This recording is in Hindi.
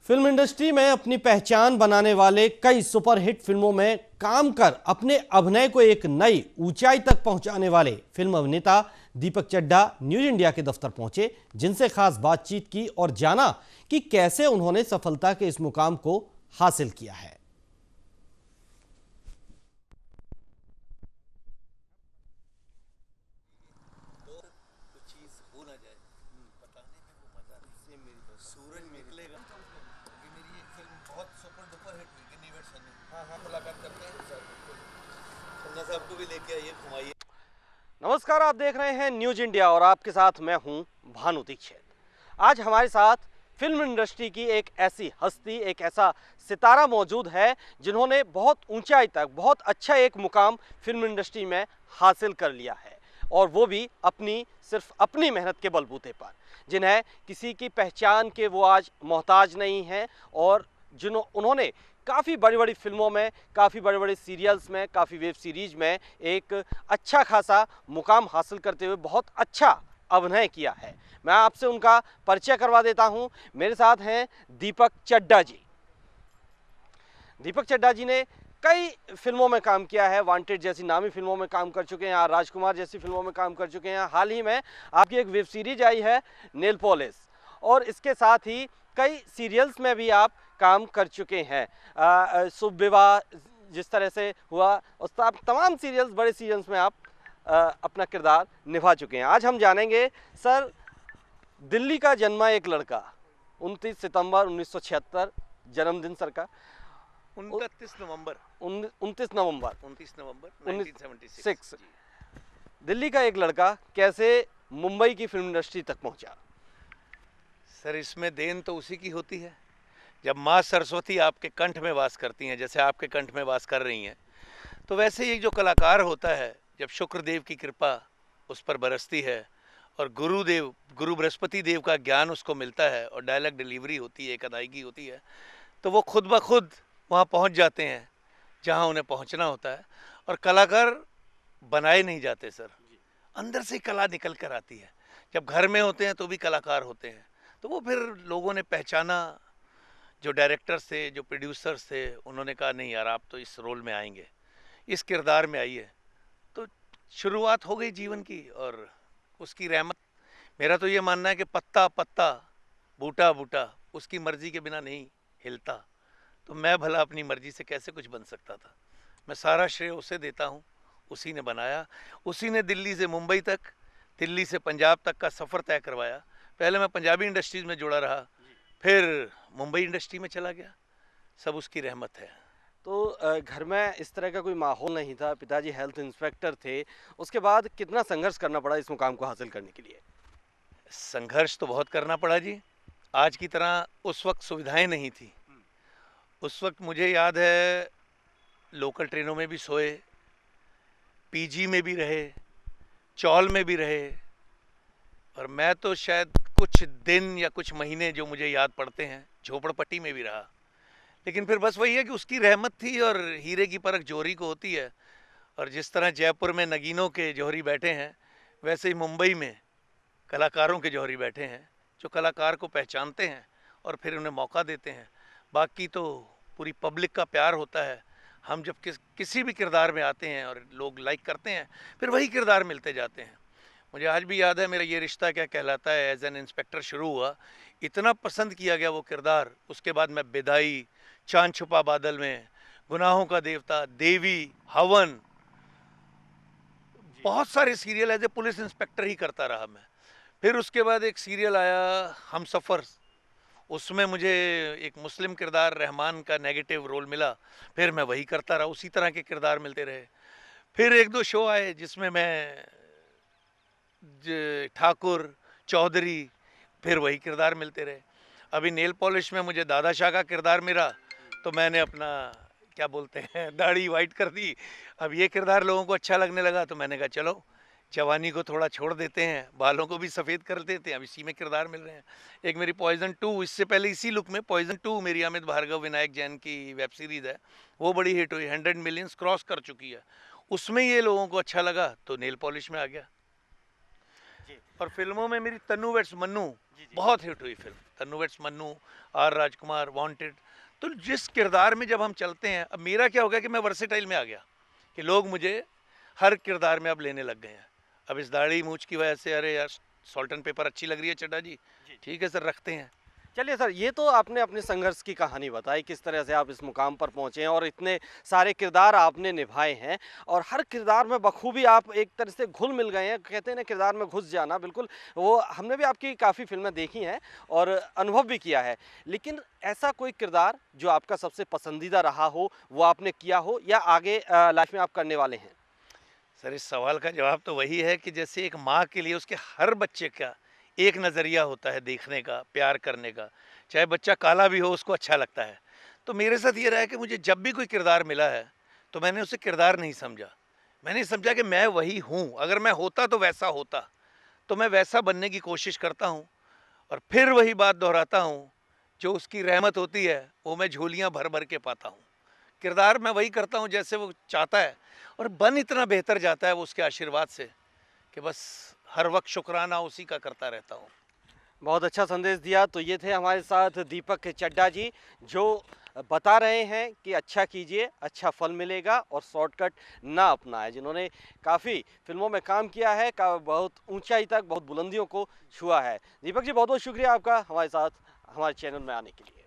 फिल्म इंडस्ट्री में अपनी पहचान बनाने वाले कई सुपरहिट फिल्मों में काम कर अपने अभिनय को एक नई ऊंचाई तक पहुंचाने वाले फिल्म अभिनेता दीपक चड्ढा न्यूज इंडिया के दफ्तर पहुंचे, जिनसे खास बातचीत की और जाना कि कैसे उन्होंने सफलता के इस मुकाम को हासिल किया है। सूरज निकलेगा क्योंकि मेरी एक फिल्म बहुत सुपर डुपर हिट हुई गिनीवर सनी। हाँ, मुलाकात करते हैं सर। खन्ना साहब को भी लेके आइए, घुमाइए। नमस्कार, आप देख रहे हैं न्यूज इंडिया और आपके साथ मैं हूं भानु दीक्षित। आज हमारे साथ फिल्म इंडस्ट्री की एक ऐसी हस्ती, एक ऐसा सितारा मौजूद है जिन्होंने बहुत ऊंचाई तक, बहुत अच्छा एक मुकाम फिल्म इंडस्ट्री में हासिल कर लिया है, और वो भी सिर्फ अपनी मेहनत के बलबूते पर, जिन्हें किसी की पहचान के वो आज मोहताज नहीं हैं, और उन्होंने काफ़ी बड़ी बड़ी फिल्मों में, काफ़ी बड़े बड़े सीरियल्स में, काफ़ी वेब सीरीज में एक अच्छा खासा मुकाम हासिल करते हुए बहुत अच्छा अभिनय किया है। मैं आपसे उनका परिचय करवा देता हूं। मेरे साथ हैं दीपक चड्ढा जी। दीपक चड्ढा जी ने कई फिल्मों में काम किया है, वांटेड जैसी नामी फिल्मों में काम कर चुके हैं, राजकुमार जैसी फिल्मों में काम कर चुके हैं। हाल ही में आपकी एक वेब सीरीज आई है नेल पॉलिश, और इसके साथ ही कई सीरियल्स में भी आप काम कर चुके हैं। शुभ विवाह जिस तरह से हुआ, उस तमाम सीरियल्स, बड़े सीरियल्स में आप अपना किरदार निभा चुके हैं। आज हम जानेंगे सर, दिल्ली का जन्मा एक लड़का, 29 सितंबर 1976 जन्मदिन सर का, 29 नवंबर 1976। दिल्ली का एक लड़का कैसे मुंबई की फिल्म इंडस्ट्री तक पहुंचा? सर, इसमें देन तो उसी की होती है। जब माँ सरस्वती आपके कंठ में वास करती हैं, जैसे आपके कंठ में वास कर रही हैं, तो वैसे ही जो कलाकार होता है, जब शुक्रदेव की कृपा उस पर बरसती है और गुरु बृहस्पति देव का ज्ञान उसको मिलता है और डायलॉग डिलीवरी होती है, एक अदायगी होती है, तो वो खुद ब खुद वहाँ पहुँच जाते हैं जहाँ उन्हें पहुँचना होता है। और कलाकार बनाए नहीं जाते सर, अंदर से कला निकल कर आती है। जब घर में होते हैं तो भी कलाकार होते हैं, तो वो फिर लोगों ने पहचाना, जो डायरेक्टर्स थे, जो प्रोड्यूसर्स थे, उन्होंने कहा नहीं यार, आप तो इस रोल में आएंगे, इस किरदार में आइए। तो शुरुआत हो गई जीवन की, और उसकी रहमत। मेरा तो ये मानना है कि पत्ता पत्ता, बूटा बूटा उसकी मर्जी के बिना नहीं हिलता। तो मैं भला अपनी मर्जी से कैसे कुछ बन सकता था? मैं सारा श्रेय उसे देता हूँ। उसी ने बनाया, उसी ने दिल्ली से मुंबई तक, दिल्ली से पंजाब तक का सफ़र तय करवाया। पहले मैं पंजाबी इंडस्ट्रीज में जुड़ा रहा, फिर मुंबई इंडस्ट्री में चला गया। सब उसकी रहमत है। तो घर में इस तरह का कोई माहौल नहीं था, पिताजी हेल्थ इंस्पेक्टर थे, उसके बाद कितना संघर्ष करना पड़ा इस मुकाम को हासिल करने के लिए? संघर्ष तो बहुत करना पड़ा जी। आज की तरह उस वक्त सुविधाएं नहीं थी। उस वक्त मुझे याद है, लोकल ट्रेनों में भी सोए, पीजी में भी रहे, चौल में भी रहे, और मैं तो शायद कुछ दिन या कुछ महीने जो मुझे याद पड़ते हैं, झोपड़पट्टी में भी रहा। लेकिन फिर बस वही है कि उसकी रहमत थी, और हीरे की परख जौहरी को होती है। और जिस तरह जयपुर में नगीनों के जौहरी बैठे हैं, वैसे ही मुंबई में कलाकारों के जौहरी बैठे हैं, जो कलाकार को पहचानते हैं और फिर उन्हें मौका देते हैं। बाकी तो पूरी पब्लिक का प्यार होता है। हम जब किसी भी किरदार में आते हैं और लोग लाइक करते हैं, फिर वही किरदार मिलते जाते हैं। मुझे आज भी याद है, मेरा ये रिश्ता क्या कहलाता है एज एन इंस्पेक्टर शुरू हुआ, इतना पसंद किया गया वो किरदार। उसके बाद मैं बिदाई, चांद छुपा बादल में, गुनाहों का देवता, देवी, हवन, बहुत सारे serial as a police inspector ही करता रहा मैं। फिर उसके बाद एक सीरियल आया हम सफ़र, उसमें मुझे एक मुस्लिम किरदार रहमान का नेगेटिव रोल मिला, फिर मैं वही करता रहा, उसी तरह के किरदार मिलते रहे। फिर एक दो शो आए जिसमें मैं ठाकुर, चौधरी, फिर वही किरदार मिलते रहे। अभी नेल पॉलिश में मुझे दादा शाह का किरदार मिला, तो मैंने अपना क्या बोलते हैं दाढ़ी वाइट कर दी। अब ये किरदार लोगों को अच्छा लगने लगा, तो मैंने कहा चलो जवानी को थोड़ा छोड़ देते हैं, बालों को भी सफ़ेद कर देते हैं। अब इसी में किरदार मिल रहे हैं। एक मेरी पॉइजन 2, इससे पहले इसी लुक में पॉइजन 2 मेरी अमित भार्गव, विनायक जैन की वेब सीरीज़ है, वो बड़ी हिट हुई, 100 मिलियंस क्रॉस कर चुकी है। उसमें ये लोगों को अच्छा लगा, तो नेल पॉलिश में आ गया। जी, और फिल्मों में मेरी तन्नू वेट्स मन्नू जी, जी। बहुत हिट हुई फिल्म, Tanu weds Manu, R Rajkumar, Wanted. तो जिस किरदार में जब हम चलते हैं, अब मेरा क्या हो गया कि मैं वर्सेटाइल में आ गया, कि लोग मुझे हर किरदार में अब लेने लग गए हैं। अब इस दाढ़ी मूछ की वजह से, अरे यार सॉल्ट एंड पेपर अच्छी लग रही है चड्डा जी, जी। ठीक है सर, रखते हैं। चलिए सर, ये तो आपने अपने संघर्ष की कहानी बताई, किस तरह से आप इस मुकाम पर पहुँचे हैं और इतने सारे किरदार आपने निभाए हैं और हर किरदार में बखूबी आप एक तरह से घुल-मिल गए हैं। कहते हैं ना किरदार में घुस जाना, बिल्कुल वो हमने भी आपकी काफ़ी फ़िल्में देखी हैं और अनुभव भी किया है। लेकिन ऐसा कोई किरदार जो आपका सबसे पसंदीदा रहा हो, वो आपने किया हो या आगे लाइफ़ में आप करने वाले हैं? सर इस सवाल का जवाब तो वही है कि जैसे एक माँ के लिए उसके हर बच्चे का एक नज़रिया होता है देखने का, प्यार करने का। चाहे बच्चा काला भी हो, उसको अच्छा लगता है। तो मेरे साथ ये रहा है कि मुझे जब भी कोई किरदार मिला है, तो मैंने उसे किरदार नहीं समझा। मैंने समझा कि मैं वही हूँ, अगर मैं होता तो वैसा होता। तो मैं वैसा बनने की कोशिश करता हूँ और फिर वही बात दोहराता हूँ, जो उसकी रहमत होती है, वो मैं झोलियाँ भर-भर के पाता हूँ। किरदार मैं वही करता हूँ जैसे वो चाहता है और बन इतना बेहतर जाता है वो उसके आशीर्वाद से, कि बस हर वक्त शुक्राना उसी का करता रहता हूँ। बहुत अच्छा संदेश दिया। तो ये थे हमारे साथ दीपक चड्ढा जी, जो बता रहे हैं कि अच्छा कीजिए, अच्छा फल मिलेगा और शॉर्टकट ना अपनाएं। जिन्होंने काफ़ी फ़िल्मों में काम किया है, का बहुत ऊंचाई तक, बहुत बुलंदियों को छुआ है। दीपक जी, बहुत बहुत शुक्रिया आपका हमारे साथ हमारे चैनल में आने के लिए।